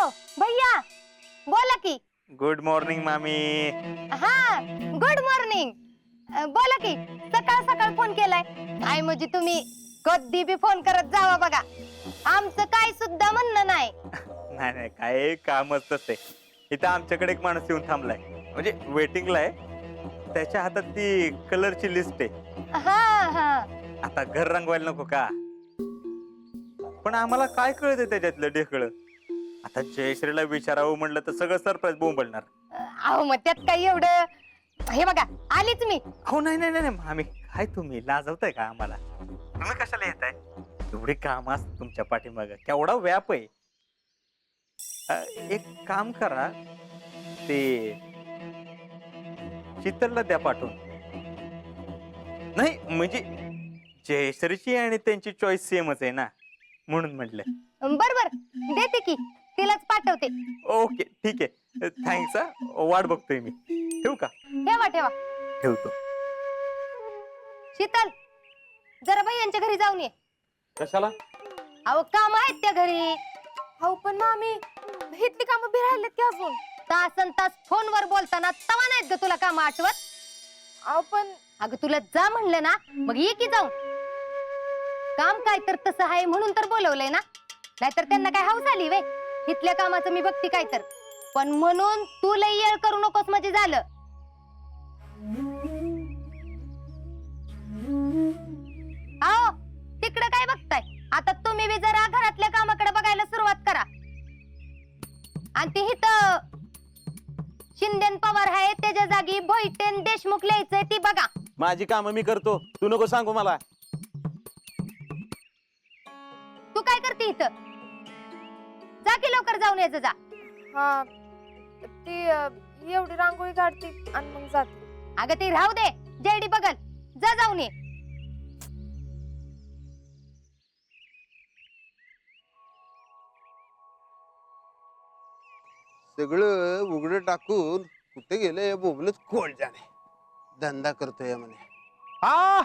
Hello भैया बोला की. गुड मॉर्निंग मामी. हा गुड मॉर्निंग. बोला की सकाळ सकाळ फोन केलाय. काय म्हणजे तुम्ही कधी बी फोन करत जावा बघा. आमचं काय सुद्धा म्हणणं नाही. नाही नाही काय कामच तसे. इथं आमच्याकडे एक माणूस येऊन थांबलाय म्हणजे वेटिंगला आहे. त्याच्या हातात ती कलरची लिस्ट आहे. हा हा आता घर रंगवायला नको का. पण आम्हाला काय कळत त्याच्यातलं ढेकळं. आता जयश्रीला विचारावं म्हणलं तर सगळं सरप्राईज बोंबलणार. अहो मग त्यात काय एवढं. हे बघा आलीच मी. हो नाही नाही नाही मामी काय तुम्ही लाजवताय का आम्हाला. तुम्ही कशाला येताय. एवढी काम असत तुमच्या पाठीमाग केवढा व्याप आहे. एक काम करा ते शीतलला द्या पाठवून. नाही म्हणजे जयश्रीची आणि त्यांची चॉईस सेमच आहे ना म्हणून म्हटलं. बर देते की तिलाच पाठवते. ओके ठीक आहे थँक्स. वाट बघतोय मी. ठेवू का. ठेवा ठेवा. ठेवतो. शीतल जरा भैयांच्या घरी जाऊन ये. कशाला. अहो काम आहेत त्या घरी. हो पण मामी इथली कामं बी राहिलेत की अजून. तासन तास फोनवर बोलताना तवा नाहीत ग तुला काम आठवत. अहो पण अगं तुला जा म्हणलं ना मग ये की जाऊन. काम काय तर तसं आहे म्हणून तर बोलवलंय ना. नाहीतर त्यांना काय हौस आली वे. इथल्या कामाचं मी बघते काय तर. पण म्हणून तू लई येळ करू नकोस म्हणजे झालं. आओ तिकडे काय बघताय. आता तुम्ही बी जरा घरातल्या कामाकडे बघायला सुरुवात करा. आणि ती इथं शिंदेन पवार आहे त्याच्या जागी भोईटेन देशमुख लिहायचंय ती बघा. माझी कामं मी करतो तू नको सांगू मला. तू काय करते इथं. जा की लवकर जाऊन यायचं जा. हा ती एवढी रांगोळी काढते आणि मग जाते. अगं ती राहू दे जेडी बघल. जा जाऊन ये. सगळं उघडं टाकून कुठे गेले बोबलच कोण जाणे. धंदा करतोय म्हणे. हाँ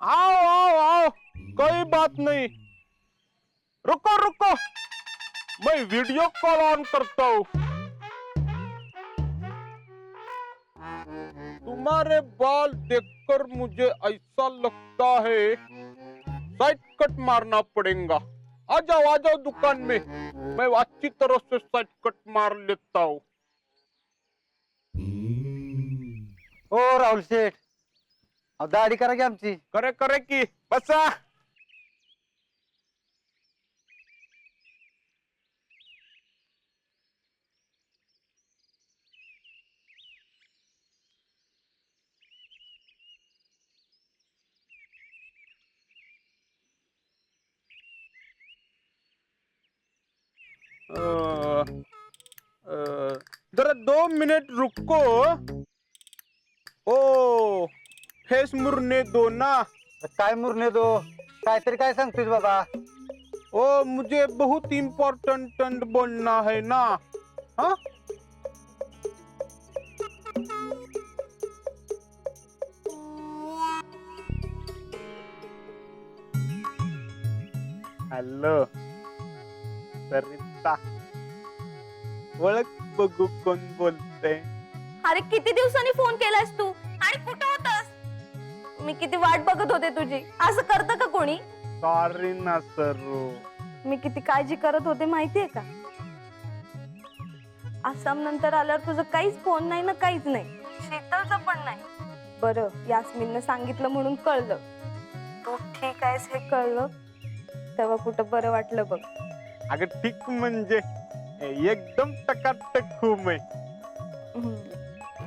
आओ आओ आओ कोई बात नहीं. रुको रुको मैं वीडियो कॉल ऑन करता हूँ. तुम्हारे बाल देखकर मुझे ऐसा लगता है साइड कट मारना पड़ेगा. आ जाओ दुकान में मैं अच्छी तरह से साइड कट मार लेता हूँ. ओ राहुल शेठ दाढी करा की आमची. करे करे की बसा. जरा 2 मिनट रुको. ओ फेस मुरने दो ना. काय मुरणे दो काहीतरी काय सांगतोस बाबा. ओ मुझे बहुत इम्पोर्टेंट बोलना है ना. हाँ हॅलो सरिता ओळख बघू कोण बोलते. अरे किती दिवसांनी फोन केलास तू आणि कुठं होतास. मी किती वाट बघत होते तुझी. असं करतं का कोणी. सॉरी ना सरू. मी किती काळजी करत होते माहितीये का. आसाम नंतर आल्यावर तुझं काहीच फोन नाही ना काहीच नाही. शीतलचं पण नाही. बरं यास्मिननं सांगितलं म्हणून कळलं. तू ठीक आहेस हे कळलं तेव्हा कुठं बरं वाटलं बघ. अगं ठीक म्हणजे एकदम टकाटक घूम है.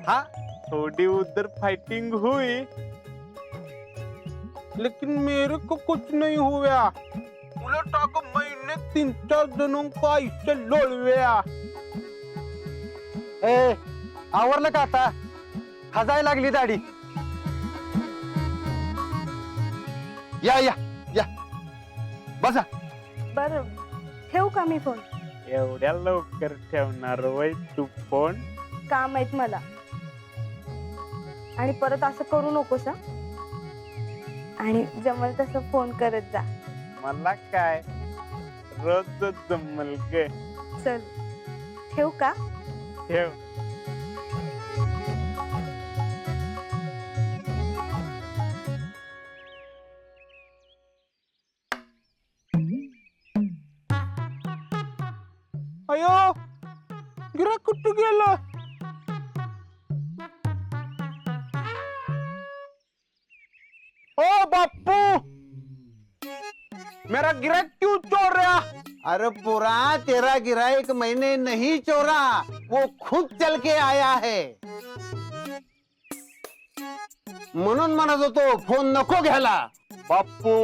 हाँ थोड़ी उधर फाइटिंग हुई लेकिन मेरे को कुछ नहीं हुआ. उलट आकर मैंने 3-4 जनों को ऐसे लोळव्या. ए आवरलं का आता. हजाय लागली दाढी. या या या बसा. बरं ठेवू का मी फोन. एवढ्या लवकर ठेवणार वय तू फोन. काम आहेत मला आणि परत असं करू नकोस हा. आणि जमल तसं फोन करत जा. मला काय रोज जमल ग. चल ठेवू का? ठेव. अयो गिराक कुठं गेलं? ओ बापू, मेरा गिराक क्यों चोर रहा? अरे पूरा तेरा गिराइक मैंने नहीं चोरा, वो खुद चल के आया है. म्हणून म्हणत होतो फोन नको घ्यायला. बापू,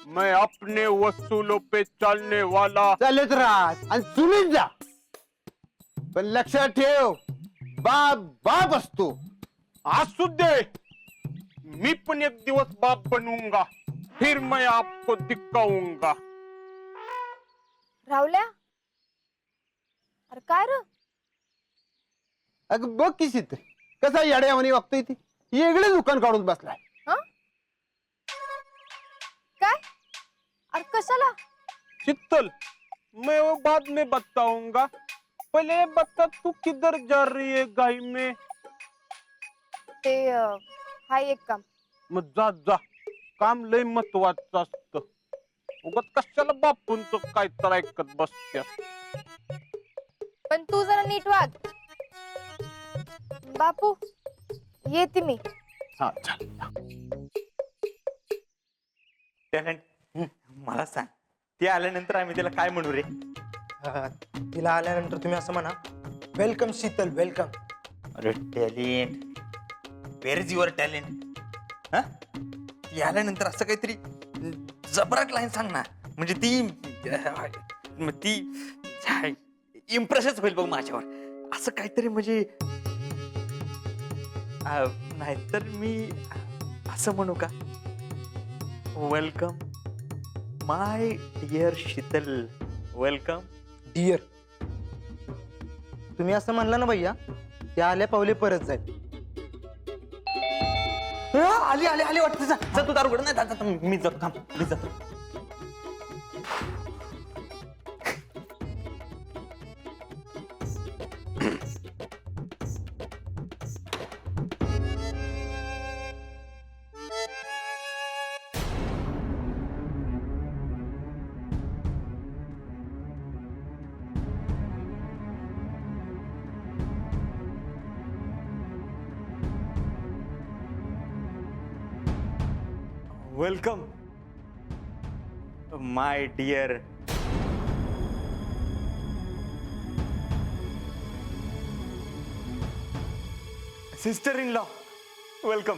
मैं अपने वसूलों पे चलने वाला. चालत राहा आणि चुलीत जा. पण लक्षात ठेव, बाप बाप असतो. असू दे, मी पण एक दिवस बाप बनूंगा, फिर मैं आपको दिखाऊंगा. राहुल्या, अरे काय र? अगं बघ की शीतल, कसा येड्यावानी वागतोय ती. वेगळे दुकान काढून बसलाय. काय? अरे कशाला? शीतल, मैं वो बाद में बताऊंगा. पहले ये बता, तू किधर जा रही है गाय में? ते हाय एक काम. मग जा जा, काम लय महत्वाचं असतं. उगाच कशाला बापूंचं काय तर ऐकत बसत्या. पण तू जरा नीट वाग. बापू, येते मी. हा चल. टॅलेंट, मला सांग, ते आल्यानंतर आम्ही त्याला काय म्हणू रे? तिला आल्यानंतर तुम्ही असं म्हणा, वेलकम शीतल, वेलकम. अरे talent, where is your talent? हा, ती आल्यानंतर असं काहीतरी जबराट लाईन सांग ना, म्हणजे ती इम्प्रेसच होईल बघ माझ्यावर. असं काहीतरी म्हणजे नाहीतर मी असं म्हणू का, welcome my dear Sheetal, welcome. Dear, तुम्ही असं म्हणलं ना भैया, ते आल्या पावले परत जाईल. आली आली आली वाटतं. जा तू दारू उघड. नाही जा, मी जातो, थांब, मी जातो. Welcome my dear sister in law, welcome.